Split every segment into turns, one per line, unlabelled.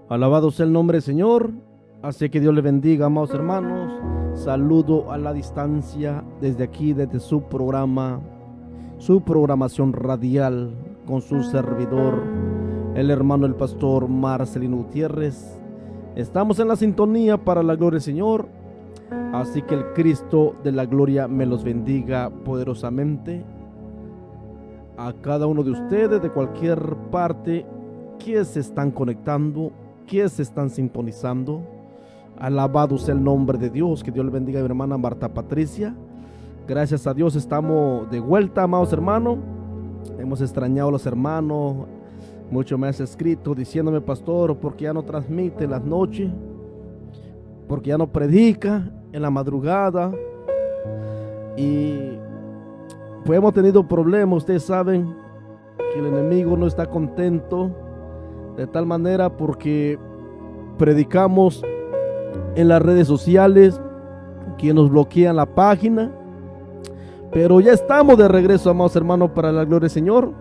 Alabado sea el nombre del Señor. Así que Dios le bendiga, amados hermanos. Saludo a la distancia desde aquí, desde su programa, su programación radial con su servidor, el hermano el pastor Marcelino Gutiérrez. Estamos en la sintonía para la gloria del Señor. Así que el Cristo de la gloria me los bendiga poderosamente. A cada uno de ustedes, de cualquier parte que se están conectando, que se están sintonizando. Alabado sea el nombre de Dios. Que Dios le bendiga a mi hermana Marta Patricia. Gracias a Dios estamos de vuelta, amados hermanos. Hemos extrañado a los hermanos. Muchos me han escrito diciéndome: pastor, ¿por qué ya no transmite en las noches? ¿Por qué ya no predica en la madrugada? Y pues hemos tenido problemas. Ustedes saben que el enemigo no está contento, de tal manera porque predicamos en las redes sociales, que nos bloquean la página. Pero ya estamos de regreso, amados hermanos, para la gloria del Señor.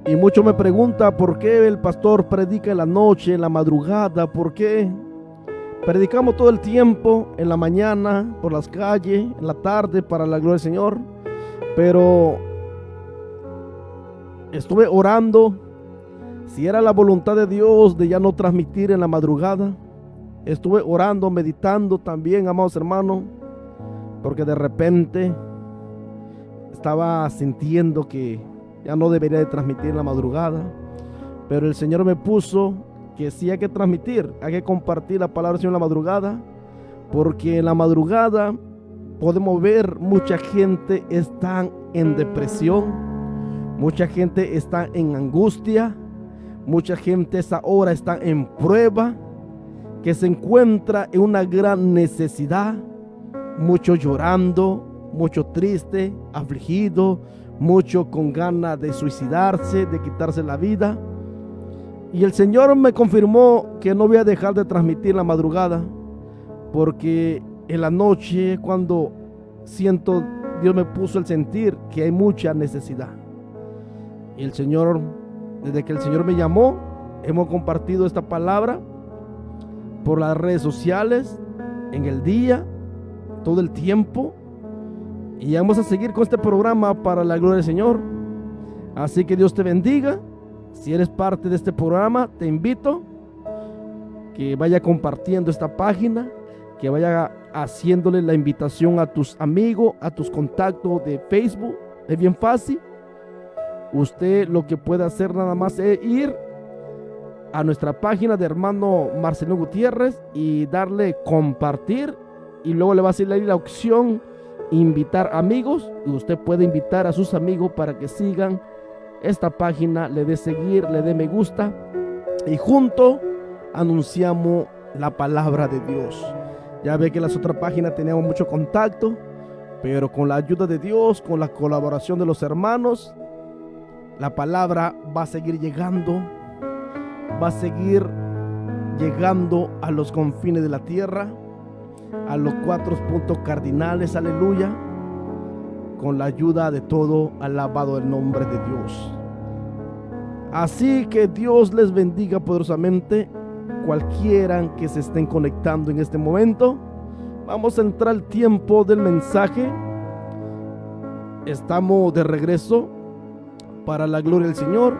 Y muchos me preguntan por qué el pastor predica en la noche, en la madrugada. ¿Por qué? Predicamos todo el tiempo, en la mañana, por las calles, en la tarde, para la gloria del Señor. Pero estuve orando si era la voluntad de Dios de ya no transmitir en la madrugada. Estuve orando, meditando también, amados hermanos, porque de repente estaba sintiendo que ya no debería de transmitir en la madrugada. Pero el Señor me puso que sí hay que transmitir, hay que compartir la palabra del Señor en la madrugada, porque en la madrugada podemos ver mucha gente está en depresión, mucha gente está en angustia, mucha gente a esa hora está en prueba, que se encuentra en una gran necesidad, mucho llorando, mucho triste, afligido, mucho con ganas de suicidarse, de quitarse la vida. Y el Señor me confirmó que no voy a dejar de transmitir en la madrugada, porque en la noche, cuando siento, Dios me puso el sentir que hay mucha necesidad. Y el Señor, desde que el Señor me llamó, hemos compartido esta palabra por las redes sociales, en el día, todo el tiempo. Y vamos a seguir con este programa para la gloria del Señor. Así que Dios te bendiga. Si eres parte de este programa, te invito que vaya compartiendo esta página, que vaya haciéndole la invitación a tus amigos, a tus contactos de Facebook. Es bien fácil. Usted lo que puede hacer nada más es ir a nuestra página de hermano Marcelino Gutiérrez y darle compartir, y luego le va a salir la opción invitar amigos, y usted puede invitar a sus amigos para que sigan esta página, le dé seguir, le dé me gusta, y juntos anunciamos la palabra de Dios. Ya ve que en las otras páginas teníamos mucho contacto, pero con la ayuda de Dios, con la colaboración de los hermanos, la palabra va a seguir llegando, va a seguir llegando a los confines de la tierra, a los 4 puntos cardinales, aleluya, con la ayuda de todo. Alabado el nombre de Dios. Así que Dios les bendiga poderosamente, cualquiera que se estén conectando en este momento. Vamos a entrar al tiempo del mensaje. Estamos de regreso para la gloria del Señor.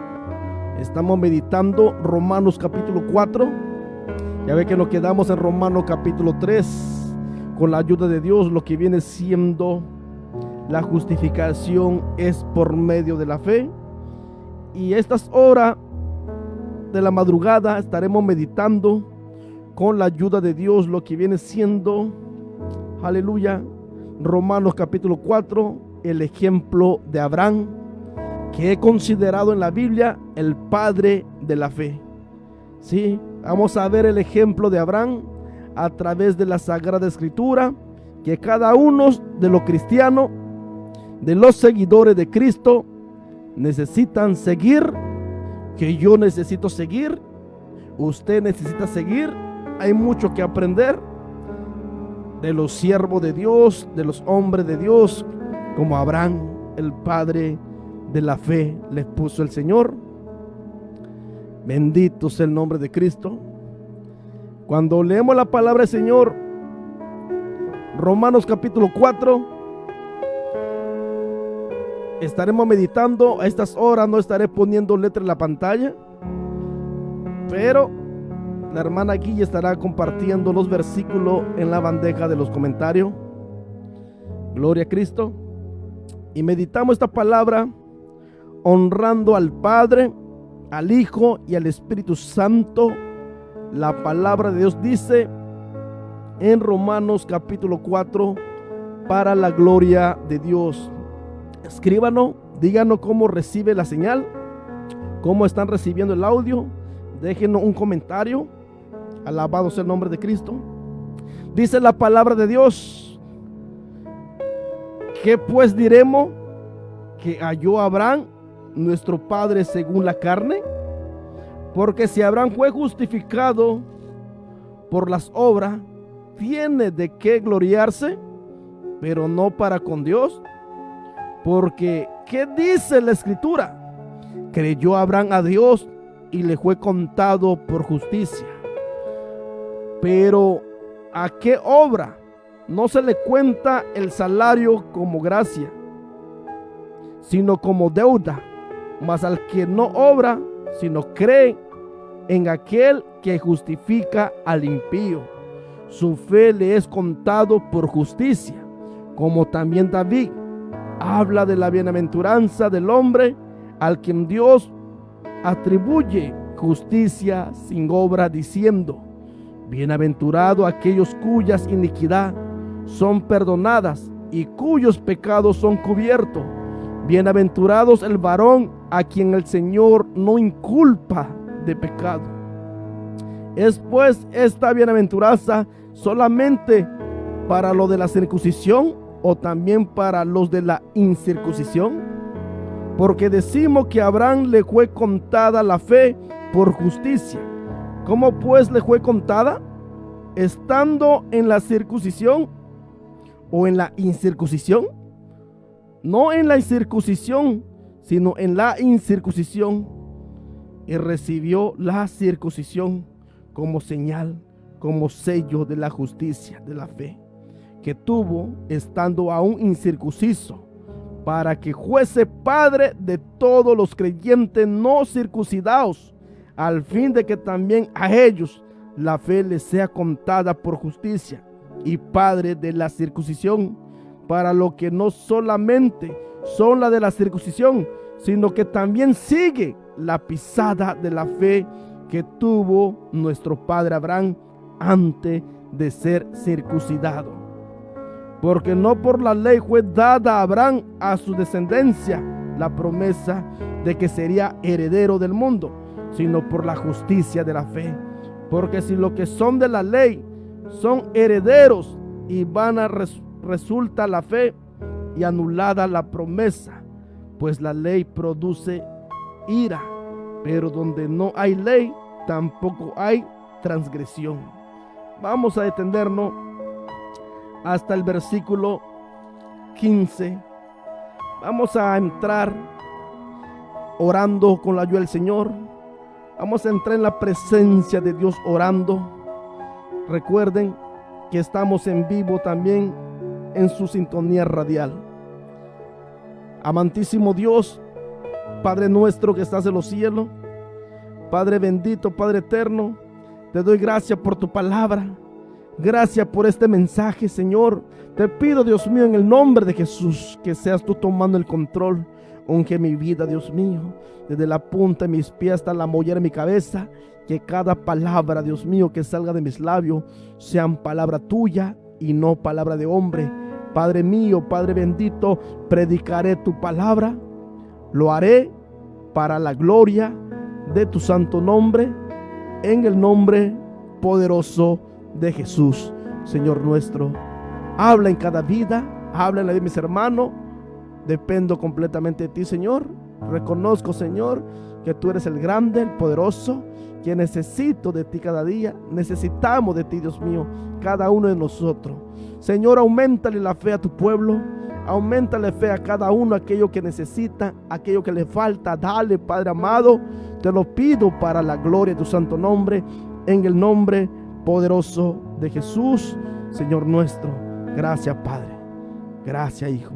Estamos meditando Romanos capítulo 4. Ya ve que nos quedamos en Romanos capítulo 3. Con la ayuda de Dios, lo que viene siendo la justificación es por medio de la fe. Y estas horas de la madrugada estaremos meditando con la ayuda de Dios lo que viene siendo, aleluya, Romanos capítulo 4, el ejemplo de Abraham, que he considerado en la Biblia el padre de la fe. Sí, vamos a ver el ejemplo de Abraham a través de la Sagrada Escritura, que cada uno de los cristianos, de los seguidores de Cristo, necesitan seguir, que yo necesito seguir, usted necesita seguir. Hay mucho que aprender de los siervos de Dios, de los hombres de Dios, como Abraham, el padre de la fe, les puso el Señor. Bendito sea el nombre de Cristo. Cuando leemos la palabra del Señor, Romanos capítulo 4, estaremos meditando. A estas horas no estaré poniendo letra en la pantalla, pero la hermana Guilla estará compartiendo los versículos en la bandeja de los comentarios. Gloria a Cristo. Y meditamos esta palabra honrando al Padre, al Hijo y al Espíritu Santo. La palabra de Dios dice en Romanos capítulo 4, para la gloria de Dios. Escríbanos, díganos cómo recibe la señal, cómo están recibiendo el audio. Déjenos un comentario. Alabado sea el nombre de Cristo. Dice la palabra de Dios: ¿qué pues diremos? ¿Que halló Abraham nuestro padre según la carne? Porque si Abraham fue justificado por las obras, tiene de qué gloriarse, pero no para con Dios. Porque ¿qué dice la Escritura? Creyó Abraham a Dios y le fue contado por justicia. Pero ¿a qué obra? No se le cuenta el salario como gracia, sino como deuda. Mas al que no obra, sino cree en aquel que justifica al impío, su fe le es contado por justicia. Como también David habla de la bienaventuranza del hombre al quien Dios atribuye justicia sin obra, diciendo: bienaventurado aquellos cuyas iniquidades son perdonadas y cuyos pecados son cubiertos. Bienaventurados el varón a quien el Señor no inculpa de pecado. ¿Es pues esta bienaventuranza solamente para lo de la circuncisión o también para los de la incircuncisión? Porque decimos que a Abraham le fue contada la fe por justicia. ¿Cómo pues le fue contada? ¿Estando en la circuncisión o en la incircuncisión? No en la incircuncisión, sino en la incircuncisión. Y recibió la circuncisión como señal, como sello de la justicia, de la fe, que tuvo estando aún incircunciso, para que fuese padre de todos los creyentes no circuncidados, al fin de que también a ellos la fe les sea contada por justicia, y padre de la circuncisión, para lo que no solamente son la de la circuncisión, sino que también sigue la pisada de la fe que tuvo nuestro padre Abraham antes de ser circuncidado. Porque no por la ley fue dada a Abraham a su descendencia la promesa de que sería heredero del mundo, sino por la justicia de la fe. Porque si los que son de la ley son herederos, y vana resulta la fe y anulada la promesa, pues la ley produce ira, pero donde no hay ley, tampoco hay transgresión. Vamos a detenernos hasta el versículo 15. Vamos a entrar orando con la ayuda del Señor. Vamos a entrar en la presencia de Dios orando. Recuerden que estamos en vivo también en su sintonía radial. Amantísimo Dios, Padre nuestro que estás en los cielos, Padre bendito, Padre eterno, te doy gracias por tu palabra. Gracias por este mensaje, Señor. Te pido, Dios mío, en el nombre de Jesús, que seas tú tomando el control. Unge mi vida, Dios mío, desde la punta de mis pies hasta la mollera de mi cabeza. Que cada palabra, Dios mío, que salga de mis labios sean palabra tuya y no palabra de hombre. Padre mío, Padre bendito, predicaré tu palabra. Lo haré para la gloria de tu santo nombre, en el nombre poderoso de Jesús, Señor nuestro. Habla en cada vida, habla en la de mis hermanos. Dependo completamente de ti, Señor. Reconozco, Señor, que tú eres el grande, el poderoso, que necesito de ti cada día. Necesitamos de ti, Dios mío, cada uno de nosotros. Señor, auméntale la fe a tu pueblo. Auméntale fe a cada uno, aquello que necesita, aquello que le falta. Dale, Padre amado, Te lo pido para la gloria de tu santo nombre, en el nombre poderoso de Jesús, Señor nuestro. Gracias, Padre. Gracias, Hijo.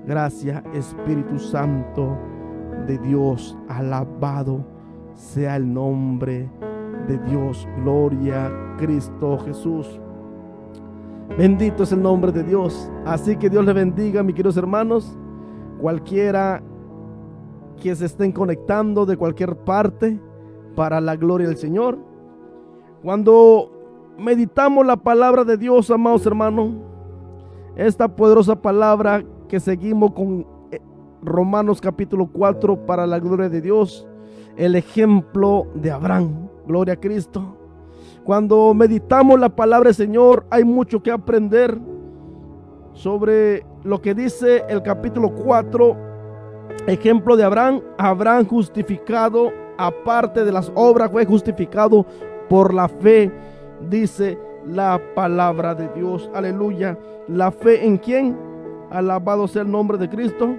Gracias, Espíritu Santo de Dios. Alabado sea el nombre de Dios. Gloria a Cristo Jesús. Bendito es el nombre de Dios. Así que Dios les bendiga, mis queridos hermanos. Cualquiera que se estén conectando de cualquier parte, para la gloria del Señor. Cuando meditamos la palabra de Dios, amados hermanos, esta poderosa palabra que seguimos con Romanos capítulo 4, para la gloria de Dios, el ejemplo de Abraham. Gloria a Cristo. Cuando meditamos la palabra del Señor, hay mucho que aprender sobre lo que dice el capítulo 4, ejemplo de Abraham. Abraham justificado, aparte de las obras, fue justificado por la fe, dice la palabra de Dios. Aleluya. ¿La fe en quién? Alabado sea el nombre de Cristo.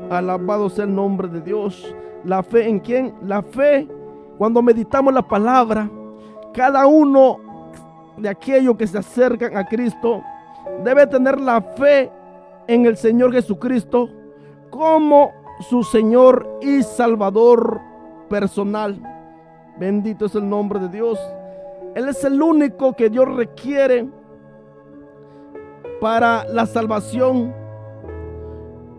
Alabado sea el nombre de Dios. ¿La fe en quién? La fe, cuando meditamos la palabra, cada uno de aquellos que se acercan a Cristo debe tener la fe en el Señor Jesucristo como su Señor y Salvador personal. Bendito es el nombre de Dios. Él es el único que Dios requiere para la salvación.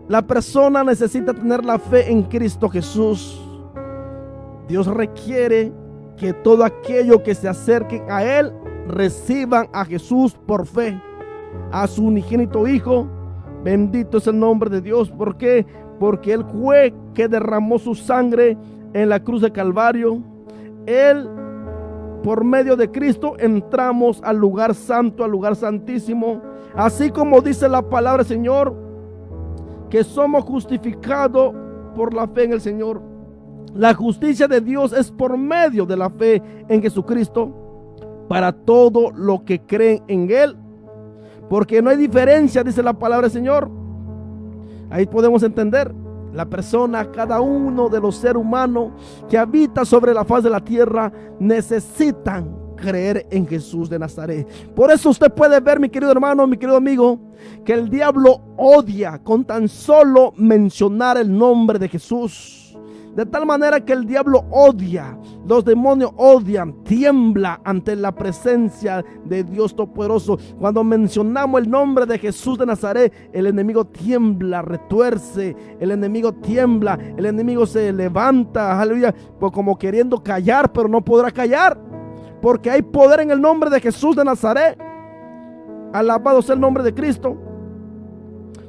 La persona necesita tener la fe en Cristo Jesús. Dios requiere que todo aquello que se acerquen a Él reciban a Jesús por fe, a su unigénito Hijo. Bendito es el nombre de Dios. ¿Por qué? Porque Él fue que derramó su sangre en la cruz de Calvario. Él, por medio de Cristo, entramos al lugar santo, al lugar santísimo. Así como dice la palabra del Señor, que somos justificados por la fe en el Señor. La justicia de Dios es por medio de la fe en Jesucristo para todo lo que creen en Él. Porque no hay diferencia, dice la palabra del Señor. Ahí podemos entender. La persona, cada uno de los seres humanos que habita sobre la faz de la tierra, necesitan creer en Jesús de Nazaret. Por eso usted puede ver, mi querido hermano, mi querido amigo, que el diablo odia con tan solo mencionar el nombre de Jesús. De tal manera que el diablo odia, los demonios odian, tiembla ante la presencia de Dios Todopoderoso. Cuando mencionamos el nombre de Jesús de Nazaret, el enemigo tiembla, retuerce, el enemigo tiembla, el enemigo se levanta, aleluya, pues como queriendo callar, pero no podrá callar, porque hay poder en el nombre de Jesús de Nazaret. Alabado sea el nombre de Cristo.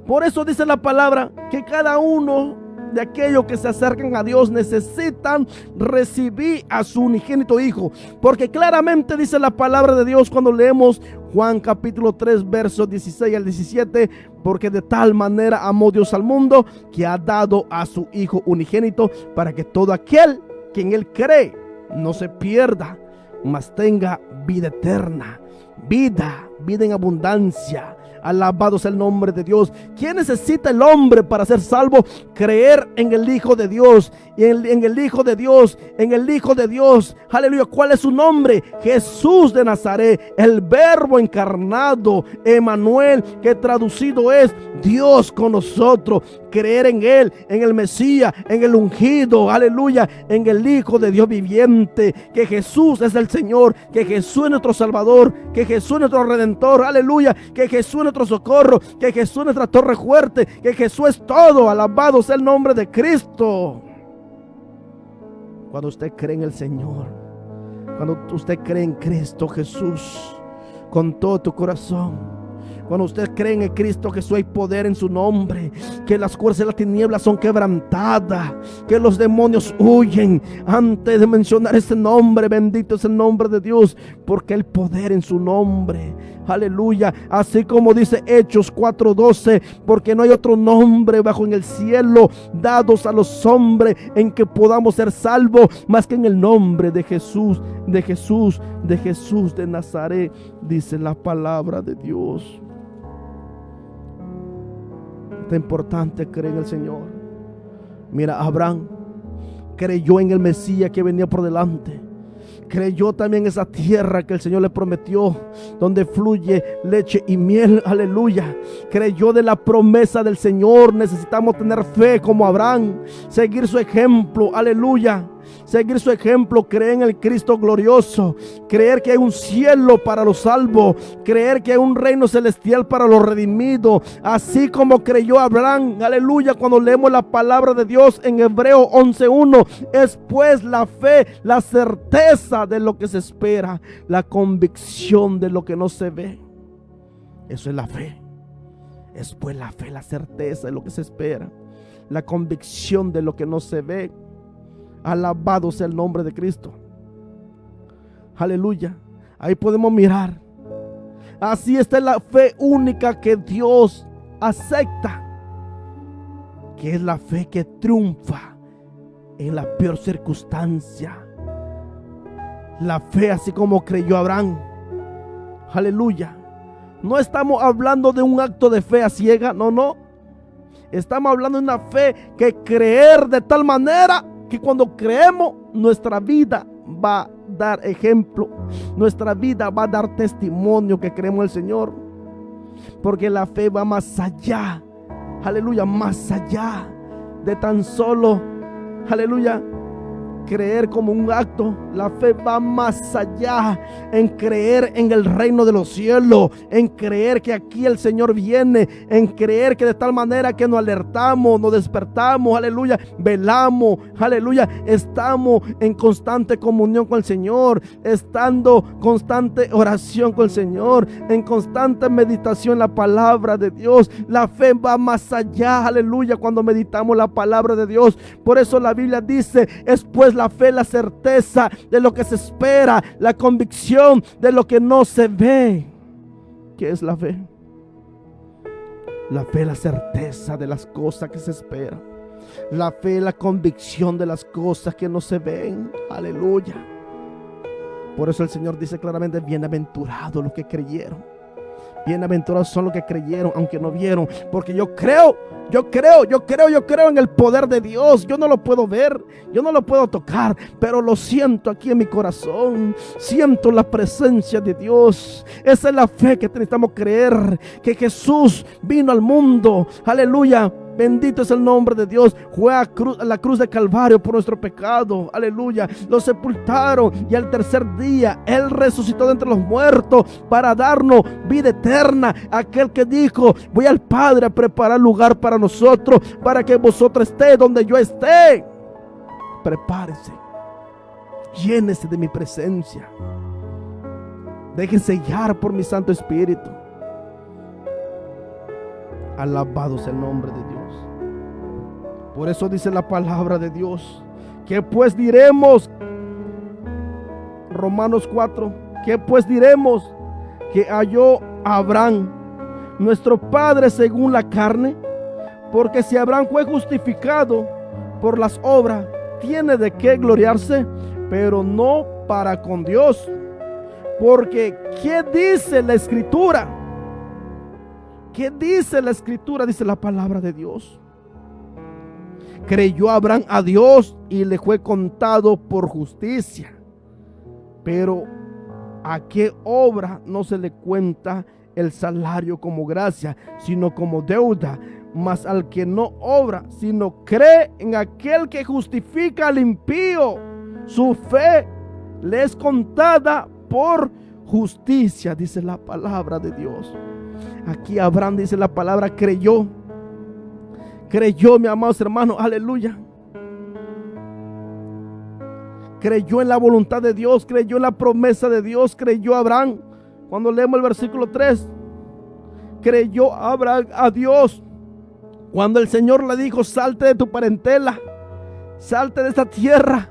Por eso dice la palabra que cada uno de aquellos que se acercan a Dios necesitan recibir a su unigénito Hijo, porque claramente dice la palabra de Dios cuando leemos Juan capítulo 3 versos 16 al 17, porque de tal manera amó Dios al mundo que ha dado a su Hijo unigénito, para que todo aquel que en Él cree no se pierda, mas tenga vida eterna, vida en abundancia. Alabado sea el nombre de Dios. ¿Quién necesita el hombre para ser salvo? Creer en el Hijo de Dios. Y en el Hijo de Dios. En el Hijo de Dios. Aleluya. ¿Cuál es su nombre? Jesús de Nazaret. El verbo encarnado. Emmanuel, que traducido es Dios con nosotros. Creer en Él, en el Mesías, en el ungido. Aleluya. En el Hijo de Dios viviente. Que Jesús es el Señor. Que Jesús es nuestro Salvador. Que Jesús es nuestro Redentor. Aleluya. Que Jesús es nuestro socorro, que Jesús es nuestra torre fuerte, que Jesús es todo. Alabado sea el nombre de Cristo. Cuando usted cree en el Señor, cuando usted cree en Cristo Jesús con todo tu corazón, cuando usted cree en el Cristo Jesús, hay poder en su nombre, que las fuerzas de las tinieblas son quebrantadas, que los demonios huyen. Antes de mencionar ese nombre, bendito es el nombre de Dios, porque hay poder en su nombre. Aleluya. Así como dice Hechos 4:12, porque no hay otro nombre bajo en el cielo dados a los hombres en que podamos ser salvos, más que en el nombre de Jesús, de Jesús de Nazaret, dice la palabra de Dios. Es importante creer en el Señor. Mira, Abraham creyó en el Mesías que venía por delante. Creyó también esa tierra que el Señor le prometió, donde fluye leche y miel. Aleluya. Creyó de la promesa del Señor. Necesitamos tener fe como Abraham, seguir su ejemplo. Aleluya. Seguir su ejemplo, creer en el Cristo glorioso, creer que hay un cielo para los salvos, creer que hay un reino celestial para los redimidos, así como creyó Abraham. Aleluya. Cuando leemos la palabra de Dios en Hebreos 11:1, es pues la fe, la certeza de lo que se espera, la convicción de lo que no se ve. Eso es la fe. Es pues la fe, la certeza de lo que se espera, la convicción de lo que no se ve. Alabado sea el nombre de Cristo. Aleluya. Ahí podemos mirar. Así está la fe única que Dios acepta, que es la fe que triunfa en la peor circunstancia. La fe así como creyó Abraham. Aleluya. No estamos hablando de un acto de fe a ciega. No. Estamos hablando de una fe que creer de tal manera que cuando creemos, nuestra vida va a dar ejemplo, nuestra vida va a dar testimonio que creemos en el Señor, porque la fe va más allá, aleluya, más allá de tan solo, aleluya, creer como un acto. La fe va más allá en creer en el reino de los cielos, en creer que aquí el Señor viene, en creer que de tal manera que nos alertamos, nos despertamos, aleluya, velamos, aleluya, estamos en constante comunión con el Señor, estando constante oración con el Señor, en constante meditación en la palabra de Dios. La fe va más allá, aleluya, cuando meditamos la palabra de Dios. Por eso la Biblia dice, es pues la fe, la certeza de lo que se espera, la convicción de lo que no se ve. ¿Qué es la fe? La fe, la certeza de las cosas que se esperan. La fe, la convicción de las cosas que no se ven. Aleluya. Por eso el Señor dice claramente, bienaventurados los que creyeron. Bienaventurados son los que creyeron, aunque no vieron. Porque yo creo en el poder de Dios. Yo no lo puedo ver, yo no lo puedo tocar, pero lo siento aquí en mi corazón. Siento la presencia de Dios. Esa es la fe que necesitamos creer, que Jesús vino al mundo. Aleluya. Bendito es el nombre de Dios. Fue a la cruz de Calvario por nuestro pecado. Aleluya. Lo sepultaron y al tercer día Él resucitó de entre los muertos para darnos vida eterna. Aquel que dijo, voy al Padre a preparar lugar para nosotros, para que vosotros estéis donde yo esté. Prepárese. Llénese de mi presencia. Déjense guiar por mi Santo Espíritu. Alabado sea el nombre de Dios. Por eso dice la palabra de Dios. ¿Qué pues diremos? Romanos 4. ¿Qué pues diremos? Que halló a Abraham, nuestro padre según la carne. Porque si Abraham fue justificado por las obras, tiene de qué gloriarse, pero no para con Dios. Porque ¿qué dice la Escritura? ¿Qué dice la Escritura? Dice la palabra de Dios. Creyó Abraham a Dios y le fue contado por justicia. Pero ¿a qué obra no se le cuenta el salario como gracia, sino como deuda? Mas al que no obra, sino cree en aquel que justifica al impío, su fe le es contada por justicia, dice la palabra de Dios. Aquí Abraham, dice la palabra, creyó, mi amados hermanos, aleluya. Creyó en la voluntad de Dios, creyó en la promesa de Dios, creyó Abraham. Cuando leemos el versículo 3, creyó Abraham a Dios. Cuando el Señor le dijo, salte de tu parentela, salte de esta tierra,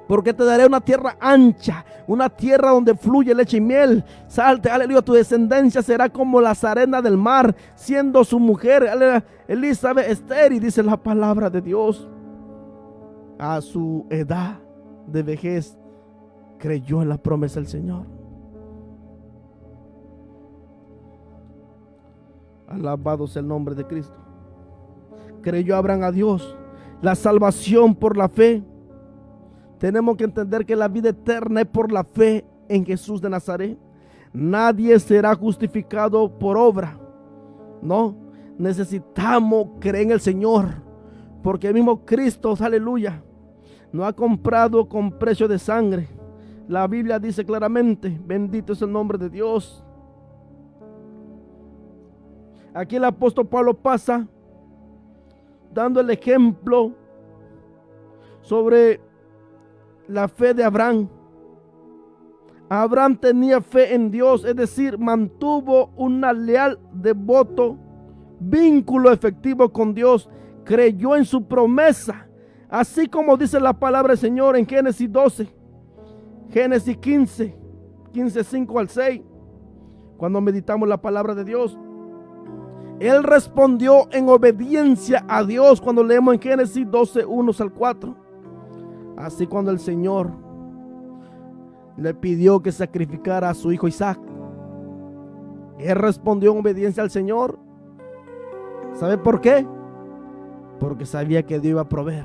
porque te daré una tierra ancha, una tierra donde fluye leche y miel. Salte, aleluya, tu descendencia será como las arenas del mar, siendo su mujer, aleluya, Elizabeth estéril, dice la palabra de Dios. A su edad de vejez creyó en la promesa del Señor. Alabado sea el nombre de Cristo. Creyó Abraham a Dios. La salvación por la fe Tenemos que entender que la vida eterna es por la fe en Jesús de Nazaret. Nadie será justificado por obra. No, necesitamos creer en el Señor, porque el mismo Cristo, aleluya, nos ha comprado con precio de sangre. La Biblia dice claramente, bendito es el nombre de Dios. Aquí el apóstol Pablo pasa dando el ejemplo sobre la fe de Abraham. Abraham tenía fe en Dios, es decir, mantuvo una leal, devoto, vínculo efectivo con Dios. Creyó en su promesa, así como dice la palabra del Señor en Génesis 12, Génesis 15, 5 al 6. Cuando meditamos la palabra de Dios, él respondió en obediencia a Dios cuando leemos en Génesis 12, 1 al 4. Así cuando el Señor le pidió que sacrificara a su hijo Isaac, él respondió en obediencia al Señor. ¿Sabe por qué? Porque sabía que Dios iba a proveer.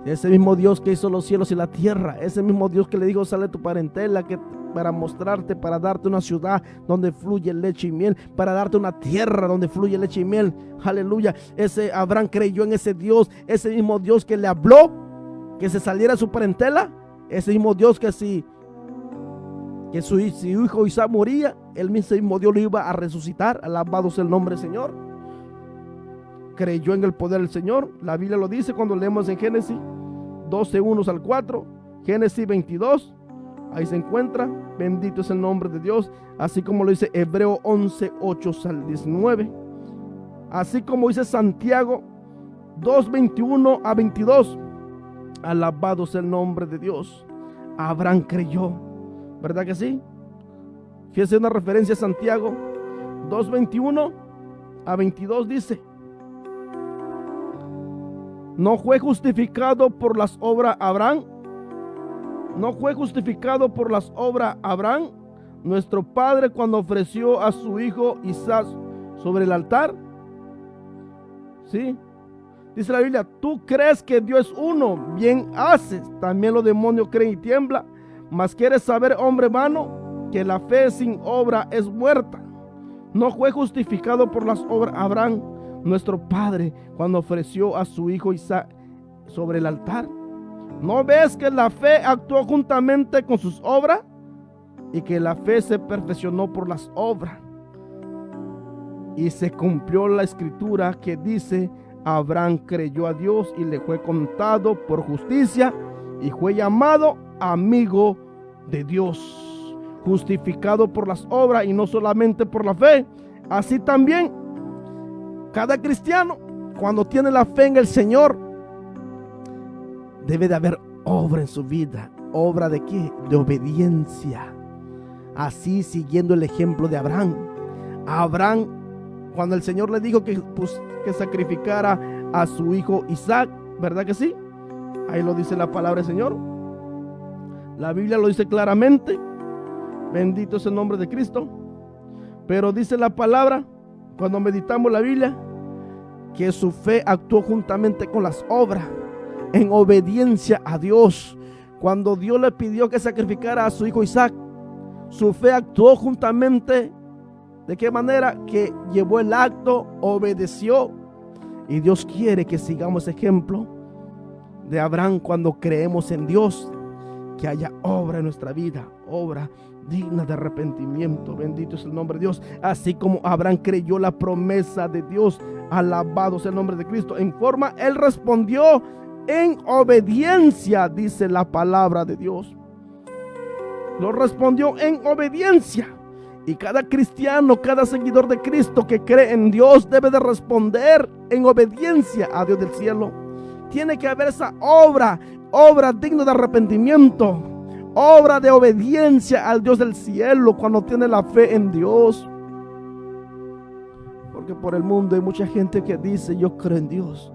Ese mismo Dios que hizo los cielos y la tierra, ese mismo Dios que le dijo: sale de tu parentela, que para mostrarte, para darte una ciudad donde fluye leche y miel, para darte una tierra donde fluye leche y miel. Aleluya. Ese Abraham creyó en ese Dios, ese mismo Dios que le habló que se saliera de su parentela, ese mismo Dios que si su hijo Isaac moría, el mismo Dios lo iba a resucitar. Alabado sea el nombre del Señor. Creyó en el poder del Señor. La Biblia lo dice cuando leemos en Génesis 12, 1 al 4, Génesis 22, ahí se encuentra. Bendito es el nombre de Dios. Así como lo dice Hebreo 11, 8 al 19. Así como dice Santiago 2, 21 a 22. Alabado sea el nombre de Dios. Abraham creyó, ¿verdad que sí? Fíjese una referencia a Santiago 2, 21 a 22 dice: no fue justificado por las obras Abraham. No fue justificado por las obras Abraham, nuestro padre, cuando ofreció a su hijo Isaac sobre el altar. ¿Sí? Dice la Biblia: tú crees que Dios es uno, bien haces. También los demonios creen y tiemblan. Mas quieres saber, hombre vano, que la fe sin obra es muerta. No fue justificado por las obras Abraham, nuestro padre, cuando ofreció a su hijo Isaac sobre el altar. ¿No ves que la fe actuó juntamente con sus obras? Y que la fe se perfeccionó por las obras. Y se cumplió la escritura que dice: Abraham creyó a Dios y le fue contado por justicia, y fue llamado amigo de Dios. Justificado por las obras y no solamente por la fe. Así también cada cristiano, cuando tiene la fe en el Señor, debe de haber obra en su vida. ¿Obra de qué? De obediencia. Así, siguiendo el ejemplo de Abraham. Abraham, cuando el Señor le dijo que sacrificara a su hijo Isaac, ¿verdad que sí? Ahí lo dice la palabra del Señor. La Biblia lo dice claramente. Bendito es el nombre de Cristo. Pero dice la palabra, cuando meditamos la Biblia, que su fe actuó juntamente con las obras, en obediencia a Dios. Cuando Dios le pidió que sacrificara a su hijo Isaac, su fe actuó juntamente. ¿De qué manera? Que llevó el acto, obedeció. Y Dios quiere que sigamos ese ejemplo de Abraham cuando creemos en Dios, que haya obra en nuestra vida, obra digna de arrepentimiento. Bendito es el nombre de Dios. Así como Abraham creyó la promesa de Dios, alabado sea el nombre de Cristo, en forma, él respondió en obediencia, dice la palabra de Dios. Lo respondió en obediencia. Y cada cristiano, cada seguidor de Cristo que cree en Dios debe de responder en obediencia a Dios del cielo. Tiene que haber esa obra digna de arrepentimiento, obra de obediencia al Dios del cielo cuando tiene la fe en Dios. Porque por el mundo hay mucha gente que dice: yo creo en Dios,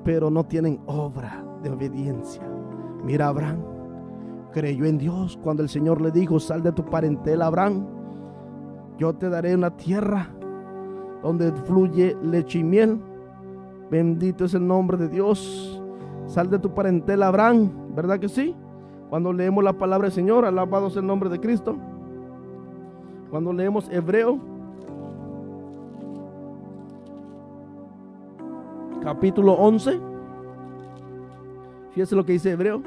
pero no tienen obra de obediencia. Mira, Abraham creyó en Dios cuando el Señor le dijo: sal de tu parentela, Abraham, yo te daré una tierra donde fluye leche y miel. Bendito es el nombre de Dios. Sal de tu parentela, Abraham, ¿verdad que sí? Cuando leemos la palabra del Señor, alabado sea el nombre de Cristo. Cuando leemos Hebreo, capítulo 11, fíjese lo que dice Hebreo.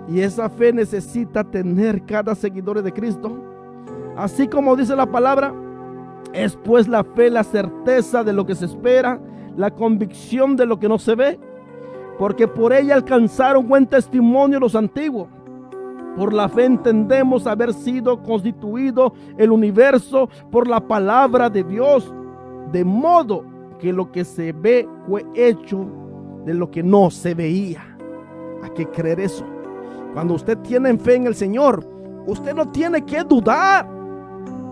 Y esa fe necesita tener cada seguidor de Cristo. Así como dice la palabra, es pues la fe la certeza de lo que se espera, la convicción de lo que no se ve, porque por ella alcanzaron buen testimonio los antiguos. Por la fe entendemos haber sido constituido el universo por la palabra de Dios, de modo que lo que se ve fue hecho de lo que no se veía. Hay que creer eso. Cuando usted tiene fe en el Señor, usted no tiene que dudar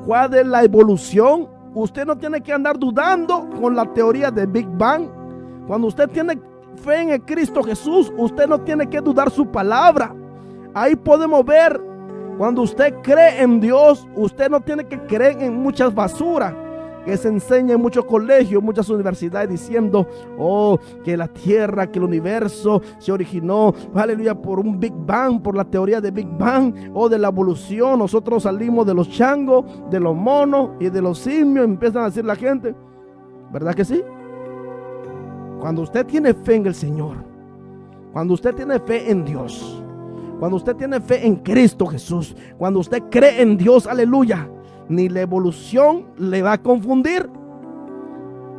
cuál es la evolución. Usted no tiene que andar dudando con la teoría de Big Bang. Cuando usted tiene fe en el Cristo Jesús, usted no tiene que dudar su palabra. Ahí podemos ver, cuando usted cree en Dios, usted no tiene que creer en muchas basuras que se enseña en muchos colegios, muchas universidades, diciendo, oh, que la tierra, que el universo se originó, aleluya, por un Big Bang, por la teoría de Big Bang, o de la evolución. Nosotros salimos de los changos, de los monos y de los simios, empiezan a decir la gente, ¿verdad que sí? Cuando usted tiene fe en el Señor, cuando usted tiene fe en Dios, cuando usted tiene fe en Cristo Jesús, cuando usted cree en Dios, aleluya, ni la evolución le va a confundir.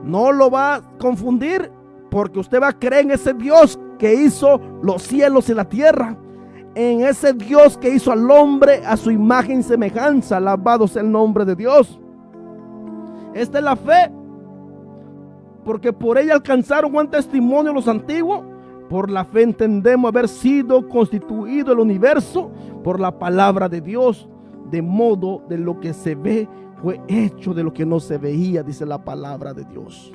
No lo va a confundir, porque usted va a creer en ese Dios que hizo los cielos y la tierra, en ese Dios que hizo al hombre a su imagen y semejanza. Alabado sea el nombre de Dios. Esta es la fe, porque por ella alcanzaron buen testimonio los antiguos. Por la fe entendemos haber sido constituido el universo por la palabra de Dios, de modo de lo que se ve fue hecho de lo que no se veía, dice la palabra de Dios.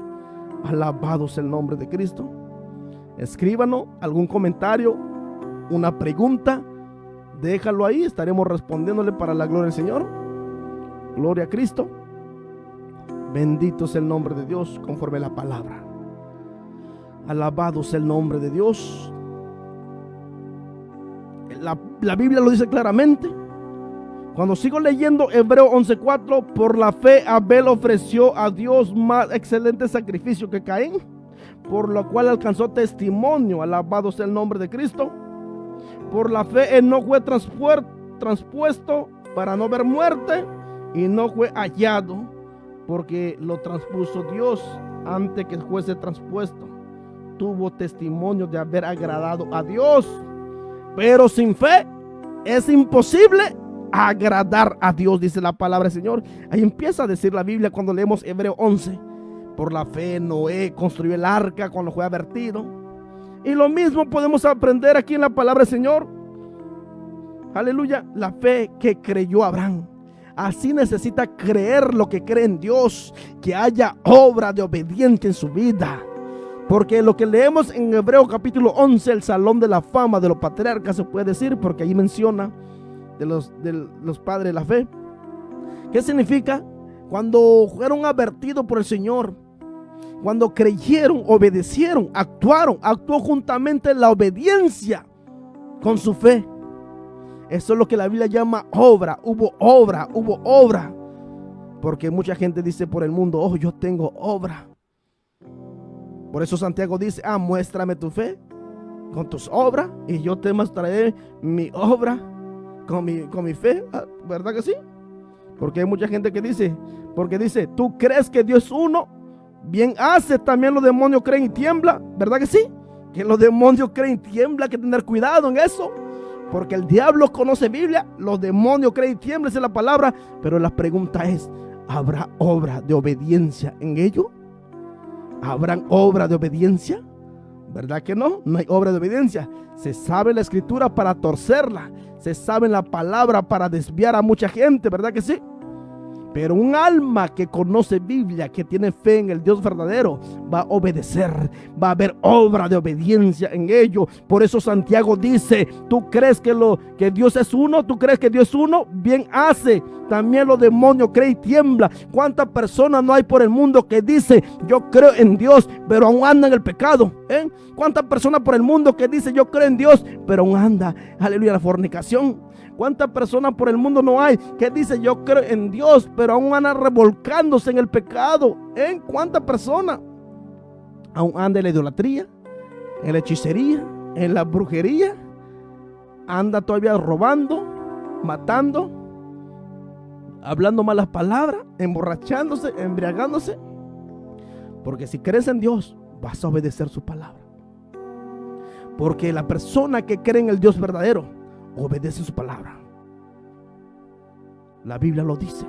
Alabado sea el nombre de Cristo. Escríbanos algún comentario, una pregunta, déjalo ahí, estaremos respondiéndole para la gloria del Señor. Gloria a Cristo. Bendito sea el nombre de Dios conforme a la palabra. Alabado sea el nombre de Dios. La Biblia lo dice claramente. Cuando sigo leyendo Hebreo 11:4, por la fe Abel ofreció a Dios más excelente sacrificio que Caín, por lo cual alcanzó testimonio. Alabado sea el nombre de Cristo. Por la fe Enoc fue transpuesto para no ver muerte, y no fue hallado, porque lo transpuso Dios antes que fuese transpuesto. Tuvo testimonio de haber agradado a Dios. Pero sin fe es imposible agradar a Dios, dice la palabra del Señor. Ahí empieza a decir la Biblia cuando leemos Hebreo 11. Por la fe Noé construyó el arca cuando fue advertido. Y lo mismo podemos aprender aquí en la palabra del Señor. Aleluya, la fe que creyó Abraham. Así necesita creer lo que cree en Dios, que haya obra de obediencia en su vida. Porque lo que leemos en Hebreo capítulo 11, el salón de la fama de los patriarcas, se puede decir, porque ahí menciona de los padres de la fe. ¿Qué significa? Cuando fueron advertidos por el Señor, cuando creyeron, obedecieron, actuó juntamente la obediencia con su fe. Eso es lo que la Biblia llama obra. Hubo obra. Porque mucha gente dice por el mundo, oh, yo tengo obra. Por eso Santiago dice, muéstrame tu fe con tus obras, y yo te mostraré mi obra con mi fe. ¿Verdad que sí? Porque hay mucha gente que dice, tú crees que Dios es uno, bien hace. También los demonios creen y tiemblan. ¿Verdad que sí? Que los demonios creen y tiemblan. Hay que tener cuidado en eso, porque el diablo conoce Biblia, los demonios creen y tiemblan, esa es la palabra. Pero la pregunta es, ¿habrá obra de obediencia en ello? ¿Habrán obra de obediencia? ¿Verdad que no? No hay obra de obediencia. Se sabe la escritura para torcerla, se sabe la palabra para desviar a mucha gente, ¿verdad que sí? Pero un alma que conoce Biblia, que tiene fe en el Dios verdadero, va a obedecer, va a haber obra de obediencia en ello. Por eso Santiago dice, ¿tú crees que Dios es uno? ¿Tú crees que Dios es uno? Bien hace. También los demonios creen y tiemblan. ¿Cuántas personas no hay por el mundo que dice, yo creo en Dios, pero aún andan en el pecado? ¿Cuántas personas por el mundo que dicen yo creo en Dios, pero aún anda, aleluya, la fornicación? ¿Cuántas personas por el mundo no hay que dicen yo creo en Dios, pero aún anda revolcándose en el pecado? ¿Cuántas personas aún anda en la idolatría, en la hechicería, en la brujería? Anda todavía robando, matando, hablando malas palabras, emborrachándose, embriagándose. Porque si crees en Dios, vas a obedecer su palabra. Porque la persona que cree en el Dios verdadero obedece su palabra. La Biblia lo dice.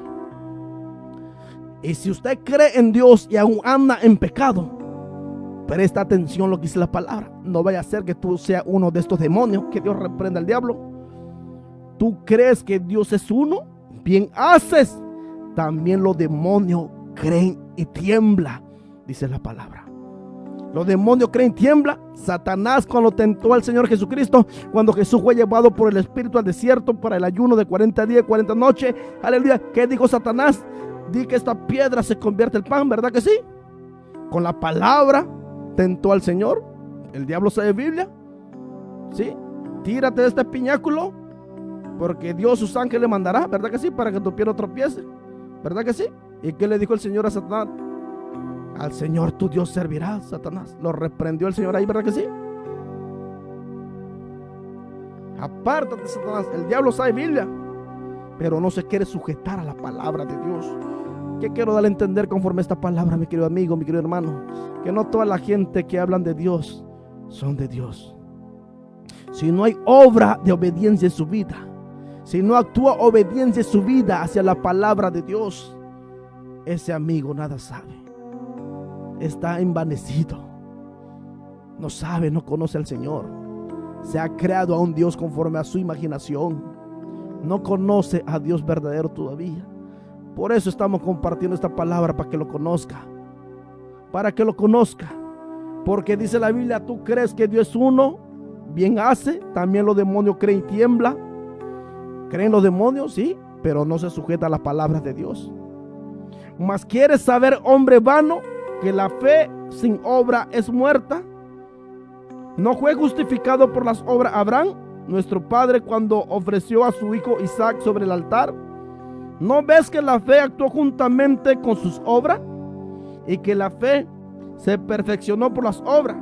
Y si usted cree en Dios y aún anda en pecado, presta atención a lo que dice la palabra. No vaya a ser que tú seas uno de estos demonios, que Dios reprenda al diablo. Tú crees que Dios es uno, bien haces. También los demonios creen y tiemblan, dice la palabra. Los demonios creen y tiemblan. Satanás, cuando tentó al Señor Jesucristo, cuando Jesús fue llevado por el Espíritu al desierto para el ayuno de 40 días y 40 noches, aleluya, ¿qué dijo Satanás? Di que esta piedra se convierte en pan, ¿verdad que sí? Con la palabra tentó al Señor. El diablo sabe Biblia, ¿sí? Tírate de este pináculo, porque Dios sus ángeles mandará, ¿verdad que sí? Para que tu pie no tropiece, ¿verdad que sí? ¿Y qué le dijo el Señor a Satanás? Al Señor tu Dios servirá, Satanás. Lo reprendió el Señor ahí, ¿verdad que sí? Apártate, Satanás. El diablo sabe Biblia, pero no se quiere sujetar a la palabra de Dios. ¿Qué quiero darle a entender conforme a esta palabra, mi querido amigo, mi querido hermano? Que no toda la gente que hablan de Dios son de Dios. Si no hay obra de obediencia en su vida, si no actúa obediencia en su vida hacia la palabra de Dios, ese amigo nada sabe. Está envanecido. No sabe, no conoce al Señor. Se ha creado a un Dios conforme a su imaginación. No conoce a Dios verdadero todavía. Por eso estamos compartiendo esta palabra, para que lo conozca. Para que lo conozca. Porque dice la Biblia, tú crees que Dios es uno, bien hace. También los demonios creen y tiemblan. ¿Creen los demonios? Sí, pero no se sujeta a las palabras de Dios. Mas quieres saber, hombre vano, que la fe sin obra es muerta. ¿No fue justificado por las obras Abraham, nuestro padre, cuando ofreció a su hijo Isaac sobre el altar? ¿No ves que la fe actuó juntamente con sus obras? Y que la fe se perfeccionó por las obras.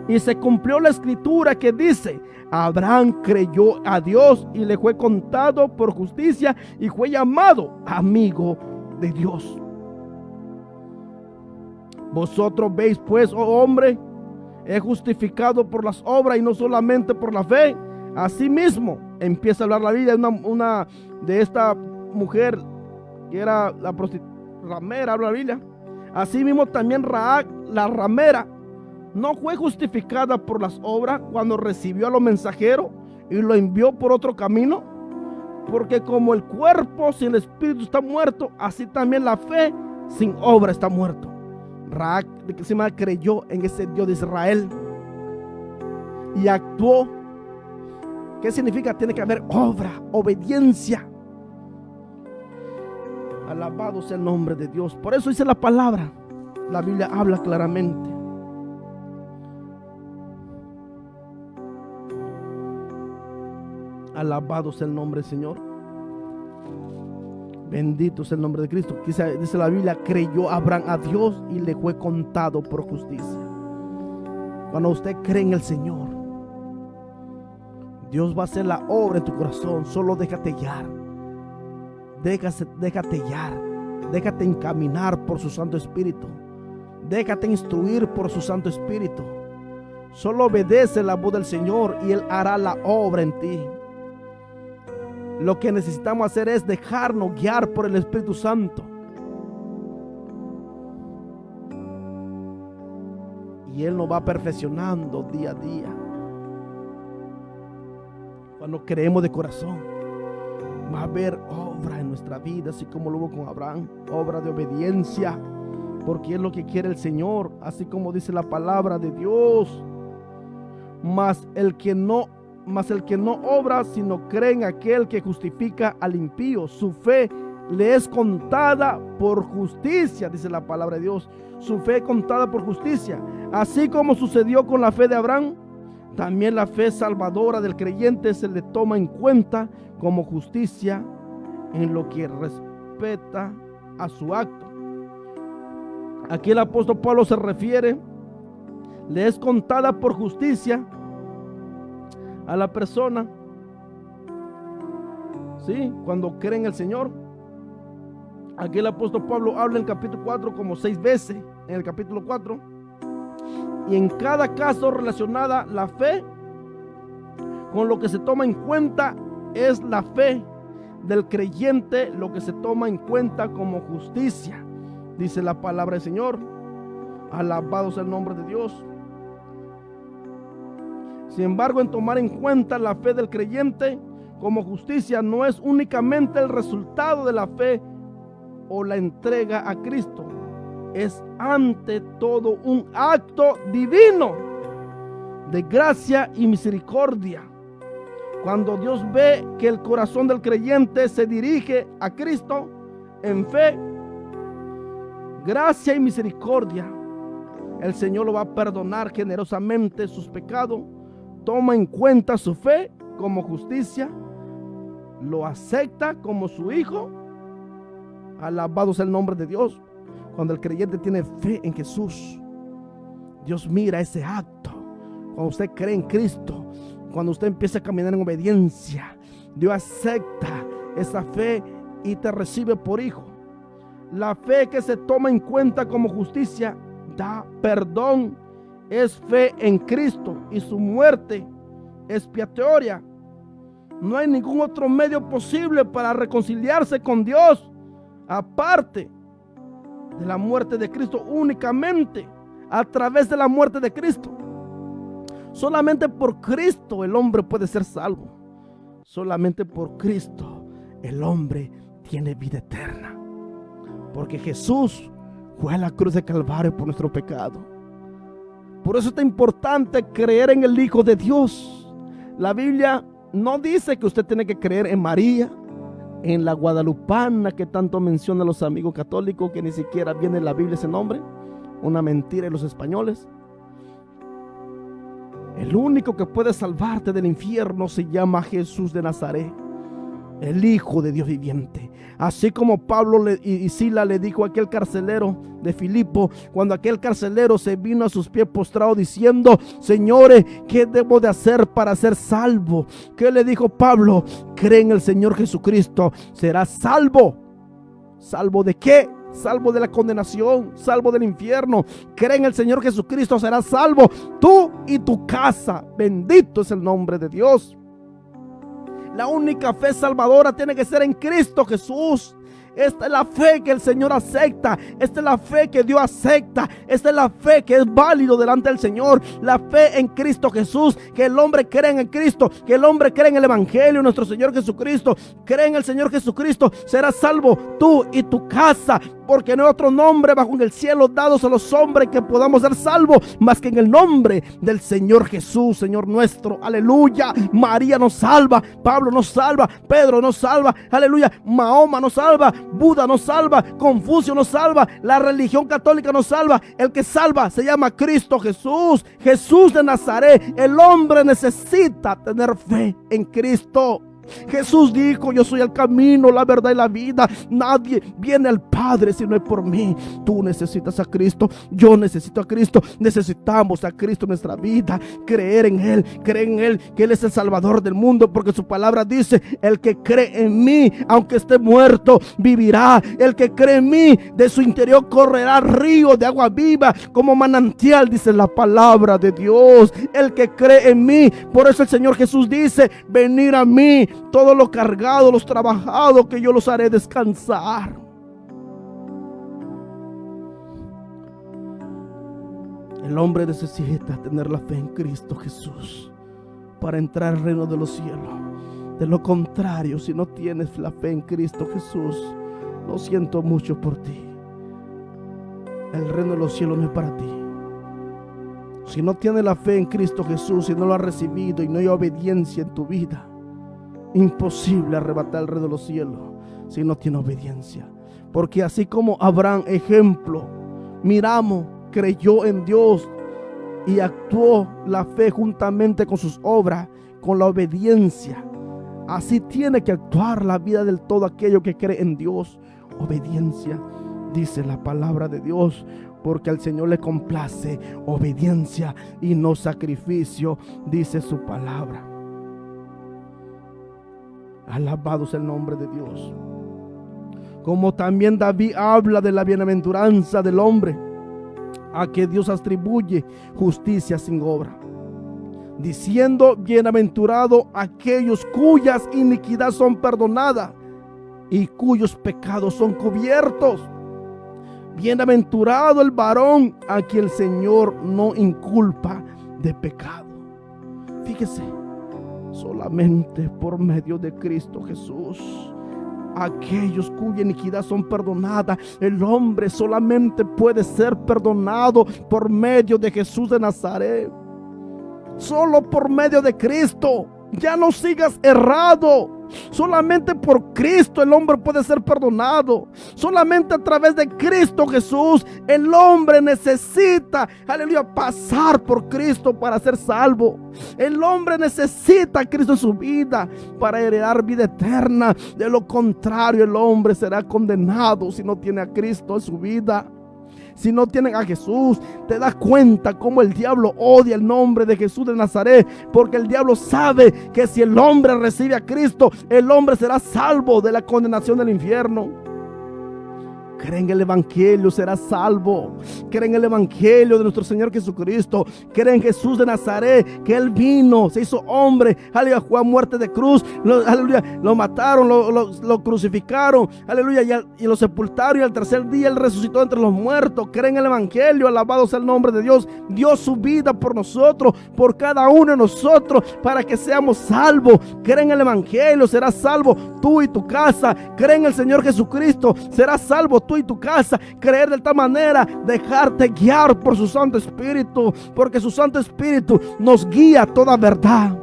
Y se cumplió la escritura que dice: Abraham creyó a Dios y le fue contado por justicia, y fue llamado amigo de Dios. Vosotros veis pues, oh hombre, es justificado por las obras y no solamente por la fe. Asimismo, empieza a hablar la Biblia una de esta mujer que era la ramera, habla la Biblia. Asimismo también Rahab, la ramera, no fue justificada por las obras cuando recibió a los mensajeros y lo envió por otro camino. Porque como el cuerpo sin el espíritu está muerto, así también la fe sin obra está muerto. Rahab, de que se llama, creyó en ese Dios de Israel y actuó. ¿Qué significa? Tiene que haber obra, obediencia. Alabado sea el nombre de Dios. Por eso dice la palabra, la Biblia habla claramente. Alabado sea el nombre del Señor. Bendito sea el nombre de Cristo. Dice la Biblia, creyó Abraham a Dios y le fue contado por justicia. Cuando usted cree en el Señor, Dios va a hacer la obra en tu corazón. Solo déjate guiar. Déjate guiar. Déjate encaminar por su Santo Espíritu. Déjate instruir por su Santo Espíritu. Solo obedece la voz del Señor y Él hará la obra en ti. Lo que necesitamos hacer es dejarnos guiar por el Espíritu Santo. Y Él nos va perfeccionando día a día. Cuando creemos de corazón, va a haber obra en nuestra vida, así como lo hubo con Abraham, obra de obediencia, porque es lo que quiere el Señor, así como dice la palabra de Dios. Mas el que no obra, sino cree en aquel que justifica al impío, su fe le es contada por justicia, dice la palabra de Dios. Su fe contada por justicia. Así como sucedió con la fe de Abraham, también la fe salvadora del creyente se le toma en cuenta como justicia en lo que respecta a su acto. Aquí el apóstol Pablo se refiere, le es contada por justicia a la persona, ¿sí?, cuando cree en el Señor. Aquí el apóstol Pablo habla en el capítulo 4 como 6 veces, en el capítulo 4, y en cada caso relacionada la fe con lo que se toma en cuenta es la fe del creyente, lo que se toma en cuenta como justicia, dice la palabra del Señor. Alabado sea el nombre de Dios. Sin embargo, en tomar en cuenta la fe del creyente como justicia no es únicamente el resultado de la fe o la entrega a Cristo, es ante todo un acto divino de gracia y misericordia. Cuando Dios ve que el corazón del creyente se dirige a Cristo en fe, gracia y misericordia, el Señor lo va a perdonar generosamente sus pecados, toma en cuenta su fe como justicia, lo acepta como su hijo. Alabado sea el nombre de Dios. Cuando el creyente tiene fe en Jesús, Dios mira ese acto. Cuando usted cree en Cristo, cuando usted empieza a caminar en obediencia, Dios acepta esa fe y te recibe por hijo. La fe que se toma en cuenta como justicia da perdón, es fe en Cristo y su muerte expiatoria. No hay ningún otro medio posible para reconciliarse con Dios aparte de la muerte de Cristo, únicamente a través de la muerte de Cristo. Solamente por Cristo el hombre puede ser salvo. Solamente por Cristo el hombre tiene vida eterna. Porque Jesús fue a la cruz de Calvario por nuestro pecado. Por eso es tan importante creer en el Hijo de Dios. La Biblia no dice que usted tiene que creer en María, en la guadalupana que tanto mencionan los amigos católicos, que ni siquiera viene en la Biblia ese nombre. Una mentira de los españoles. El único que puede salvarte del infierno se llama Jesús de Nazaret, el Hijo de Dios viviente. Así como Pablo y Silas le dijo a aquel carcelero de Filipo, cuando aquel carcelero se vino a sus pies postrado diciendo: Señores, ¿qué debo de hacer para ser salvo? ¿Qué le dijo Pablo? Cree en el Señor Jesucristo, serás salvo. ¿Salvo de qué? Salvo de la condenación, salvo del infierno. Cree en el Señor Jesucristo, serás salvo, tú y tu casa. Bendito es el nombre de Dios. La única fe salvadora tiene que ser en Cristo Jesús. Esta es la fe que el Señor acepta. Esta es la fe que Dios acepta. Esta es la fe que es válido delante del Señor. La fe en Cristo Jesús. Que el hombre cree en el Cristo. Que el hombre cree en el Evangelio de nuestro Señor Jesucristo. Cree en el Señor Jesucristo. Serás salvo tú y tu casa. Porque no hay otro nombre bajo en el cielo dados a los hombres que podamos ser salvos más que en el nombre del Señor Jesús, Señor nuestro. Aleluya. María nos salva. Pablo nos salva. Pedro nos salva. Aleluya. Mahoma nos salva. Buda nos salva. Confucio nos salva. La religión católica nos salva. El que salva se llama Cristo Jesús. Jesús de Nazaret. El hombre necesita tener fe en Cristo. Jesús dijo: yo soy el camino, la verdad y la vida. Nadie viene al Padre si no es por mí. Tú necesitas a Cristo, yo necesito a Cristo. Necesitamos a Cristo en nuestra vida. Creer en Él, que Él es el Salvador del mundo, porque su palabra dice: el que cree en mí, aunque esté muerto, vivirá. El que cree en mí, de su interior correrá río de agua viva, como manantial, dice la palabra de Dios. El que cree en mí, por eso el Señor Jesús dice: venid a mí todos los cargados, los trabajados, que yo los haré descansar. El hombre necesita tener la fe en Cristo Jesús para entrar al reino de los cielos. De lo contrario, si no tienes la fe en Cristo Jesús, lo siento mucho por ti. El reino de los cielos no es para ti. Si no tienes la fe en Cristo Jesús, si no lo has recibido y no hay obediencia en tu vida, imposible arrebatar el reino de los cielos si no tiene obediencia. Porque así como Abraham, ejemplo, miramos, creyó en Dios, y actuó la fe juntamente con sus obras, con la obediencia. Así tiene que actuar la vida del todo aquello que cree en Dios. Obediencia, dice la palabra de Dios, porque al Señor le complace obediencia y no sacrificio, dice su palabra. Alabado sea el nombre de Dios. Como también David habla de la bienaventuranza del hombre a que Dios atribuye justicia sin obra, diciendo: bienaventurado aquellos cuyas iniquidades son perdonadas y cuyos pecados son cubiertos. Bienaventurado el varón a quien el Señor no inculpa de pecado. Fíjese, solamente por medio de Cristo Jesús, aquellos cuya iniquidad son perdonadas. El hombre solamente puede ser perdonado por medio de Jesús de Nazaret. Solo por medio de Cristo. Ya no sigas errado. Solamente por Cristo el hombre puede ser perdonado. Solamente a través de Cristo Jesús el hombre necesita, aleluya, pasar por Cristo para ser salvo. El hombre necesita a Cristo en su vida para heredar vida eterna. De lo contrario, el hombre será condenado si no tiene a Cristo en su vida. Si no tienen a Jesús, te das cuenta cómo el diablo odia el nombre de Jesús de Nazaret, porque el diablo sabe que si el hombre recibe a Cristo, el hombre será salvo de la condenación del infierno. Cree en el Evangelio, será salvo. Cree en el Evangelio de nuestro Señor Jesucristo. Cree en Jesús de Nazaret, que Él vino, se hizo hombre, aleluya, fue a muerte de cruz, aleluya, lo mataron, lo crucificaron, aleluya, y lo sepultaron, y al tercer día Él resucitó entre los muertos. Cree en el Evangelio, alabado sea el nombre de Dios. Dio su vida por nosotros, por cada uno de nosotros, para que seamos salvos. Cree en el Evangelio, serás salvo tú y tu casa. Cree en el Señor Jesucristo, serás salvo tú y tu casa. Creer de tal manera, dejarte guiar por su Santo Espíritu, porque su Santo Espíritu nos guía a toda verdad.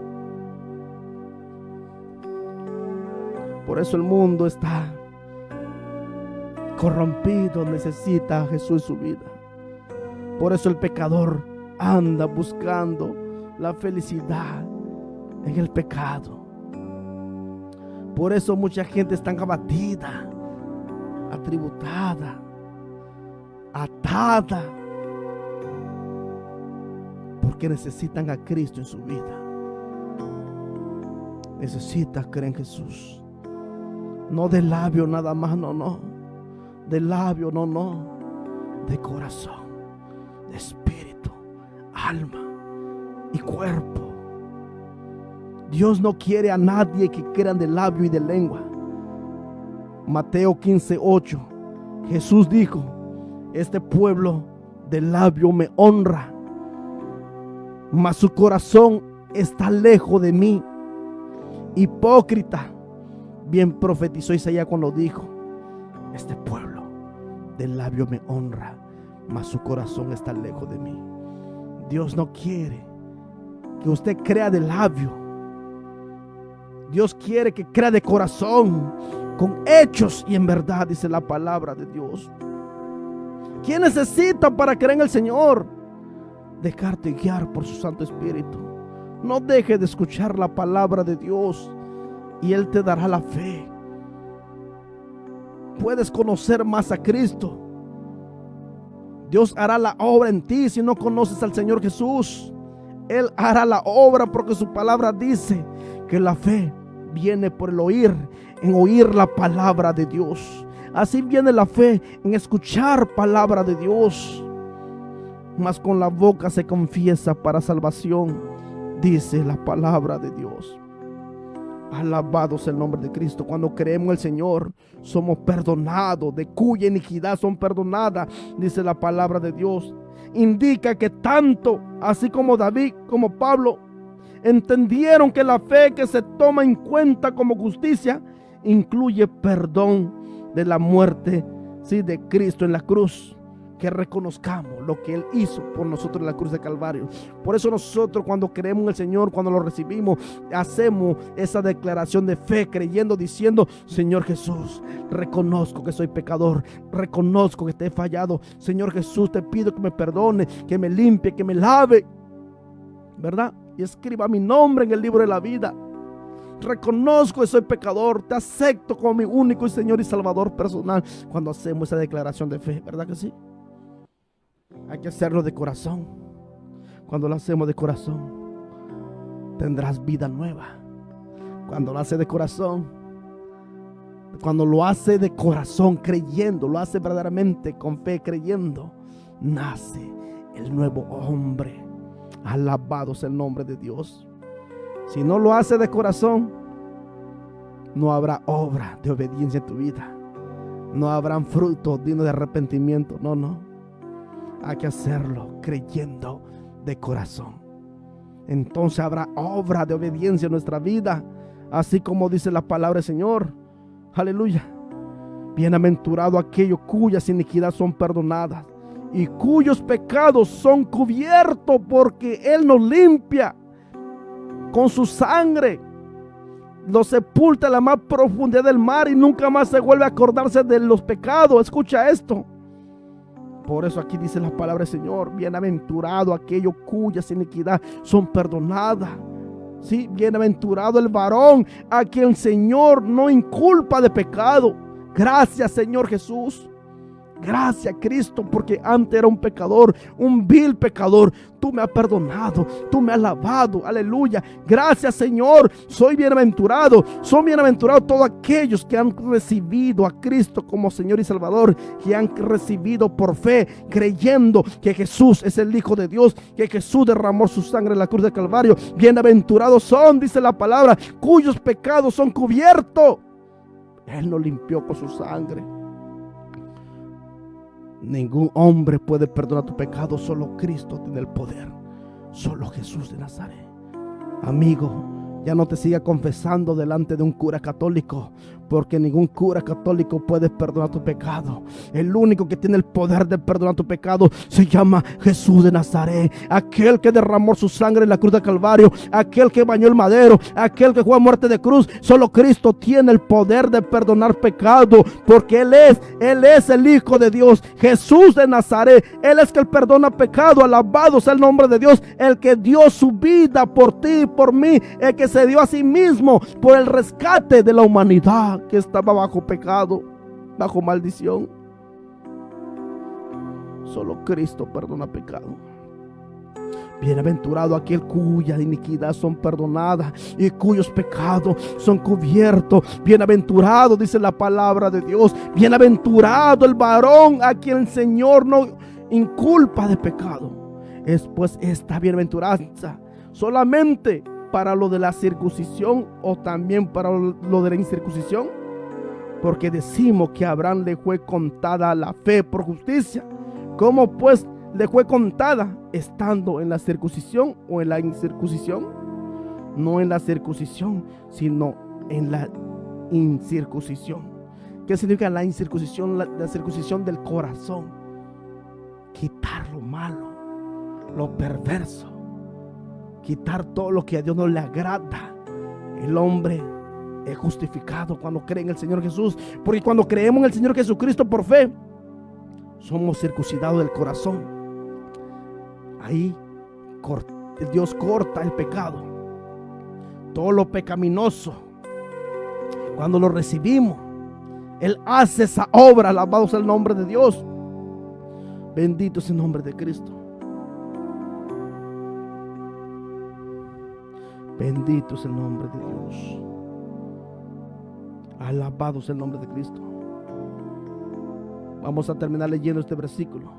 Por eso el mundo está corrompido, necesita a Jesús en su vida. Por eso el pecador anda buscando la felicidad en el pecado. Por eso mucha gente está abatida, atributada, atada, porque necesitan a Cristo en su vida. Necesitas creer en Jesús, no de labio nada más, no, de labio, no, de corazón, de espíritu, alma y cuerpo. Dios no quiere a nadie que crean de labio y de lengua. Mateo 15:8, Jesús dijo: este pueblo de labio me honra, mas su corazón está lejos de mí. Hipócrita, bien profetizó Isaías cuando dijo: este pueblo de labio me honra, mas su corazón está lejos de mí. Dios no quiere que usted crea de labio. Dios quiere que crea de corazón, con hechos y en verdad, dice la palabra de Dios. ¿Quién necesita para creer en el Señor? Dejarte guiar por su Santo Espíritu. No deje de escuchar la palabra de Dios y Él te dará la fe. Puedes conocer más a Cristo. Dios hará la obra en ti si no conoces al Señor Jesús. Él hará la obra porque su palabra dice que la fe viene por el oír, en oír la palabra de Dios. Así viene la fe, en escuchar palabra de Dios. Mas con la boca se confiesa para salvación, dice la palabra de Dios. Alabado sea el nombre de Cristo. Cuando creemos en el Señor, somos perdonados, de cuya iniquidad son perdonadas, dice la palabra de Dios. Indica que tanto así como David como Pablo entendieron que la fe que se toma en cuenta como justicia incluye perdón de la muerte, sí, de Cristo en la cruz. que reconozcamos lo que Él hizo por nosotros en la cruz de Calvario. Por eso nosotros, cuando creemos en el Señor, cuando lo recibimos, hacemos esa declaración de fe, creyendo, diciendo: Señor Jesús, reconozco que soy pecador, reconozco que te he fallado. Señor Jesús, te pido que me perdone, que me limpie, que me lave, ¿verdad? Y escriba mi nombre en el libro de la vida. Reconozco que soy pecador, te acepto como mi único y Señor y Salvador personal. Cuando hacemos esa declaración de fe, ¿verdad que sí? Hay que hacerlo de corazón. Cuando lo hacemos de corazón, tendrás vida nueva. Cuando lo hace de corazón, cuando lo hace de corazón, creyendo, lo hace verdaderamente con fe, creyendo, nace el nuevo hombre. Alabado sea el nombre de Dios. Si no lo hace de corazón, no habrá obra de obediencia en tu vida. No habrán frutos dignos de arrepentimiento. No. Hay que hacerlo creyendo de corazón. Entonces habrá obra de obediencia en nuestra vida. Así como dice la palabra del Señor. Aleluya. Bienaventurado aquellos cuyas iniquidades son perdonadas y cuyos pecados son cubiertos, porque Él nos limpia con su sangre, lo sepulta en la más profundidad del mar y nunca más se vuelve a acordarse de los pecados. Escucha esto. Por eso aquí dice la palabra del Señor: bienaventurado aquellos cuyas iniquidades son perdonadas. Sí, bienaventurado el varón a quien el Señor no inculpa de pecado. Gracias, Señor Jesús. Gracias, Cristo, porque antes era un pecador, un vil pecador. Tú me has perdonado, tú me has lavado. Aleluya. Gracias, Señor. Soy bienaventurado. Son bienaventurados todos aquellos que han recibido a Cristo como Señor y Salvador, que han recibido por fe, creyendo que Jesús es el Hijo de Dios, que Jesús derramó su sangre en la cruz del Calvario. Bienaventurados son, dice la palabra, cuyos pecados son cubiertos. Él nos limpió con su sangre. Ningún hombre puede perdonar tu pecado, solo Cristo tiene el poder, solo Jesús de Nazaret. Amigo, ya no te sigas confesando delante de un cura católico, porque ningún cura católico puede perdonar tu pecado. El único que tiene el poder de perdonar tu pecado se llama Jesús de Nazaret, aquel que derramó su sangre en la cruz del Calvario, aquel que bañó el madero, aquel que fue a muerte de cruz. Solo Cristo tiene el poder de perdonar pecado, porque Él es el Hijo de Dios, Jesús de Nazaret. Él es el perdona pecado. Alabado sea el nombre de Dios, el que dio su vida por ti y por mí, el que se dio a sí mismo por el rescate de la humanidad que estaba bajo pecado, bajo maldición. Solo Cristo perdona pecado. Bienaventurado aquel cuyas iniquidades son perdonadas y cuyos pecados son cubiertos. Bienaventurado, dice la palabra de Dios. Bienaventurado el varón a quien el Señor no inculpa de pecado. Es pues esta bienaventuranza solamente para lo de la circuncisión o también para lo de la incircuncisión, porque decimos que a Abraham le fue contada la fe por justicia. ¿Cómo pues le fue contada? ¿Estando en la circuncisión o en la incircuncisión? No en la circuncisión, sino en la incircuncisión. ¿Qué significa la incircuncisión? La circuncisión del corazón. Quitar lo malo, lo perverso, quitar todo lo que a Dios no le agrada. El hombre es justificado cuando cree en el Señor Jesús, porque cuando creemos en el Señor Jesucristo por fe, somos circuncidados del corazón. Ahí Dios corta el pecado, todo lo pecaminoso. Cuando lo recibimos, Él hace esa obra. Alabado sea el nombre de Dios. Bendito es el nombre de Cristo. Bendito es el nombre de Dios. Alabado sea el nombre de Cristo. Vamos a terminar leyendo este versículo.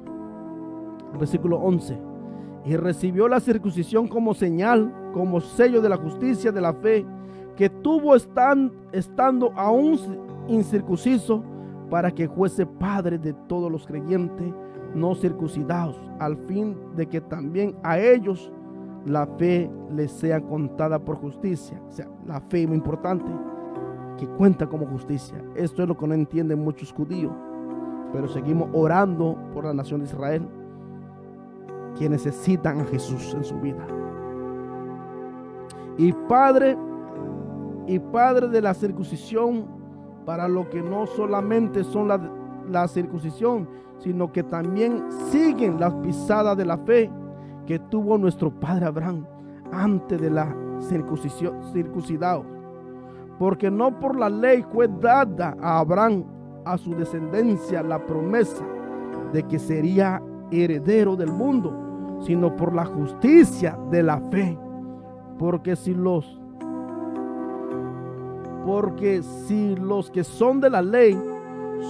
El versículo 11. Y recibió la circuncisión como señal, como sello de la justicia de la fe, que tuvo estando aún incircunciso, para que fuese padre de todos los creyentes no circuncidados, al fin de que también a ellos la fe les sea contada por justicia. O sea, la fe es muy importante, que cuenta como justicia. Esto es lo que no entienden muchos judíos. pero seguimos orando por la nación de Israel, que necesitan a Jesús en su vida. Y Padre de la circuncisión, para lo que no solamente son la circuncisión, sino que también siguen las pisadas de la fe que tuvo nuestro padre Abraham antes de la circuncidado. Porque no por la ley fue dada a Abraham, a su descendencia, la promesa de que sería heredero del mundo, sino por la justicia de la fe. Porque si los que son de la ley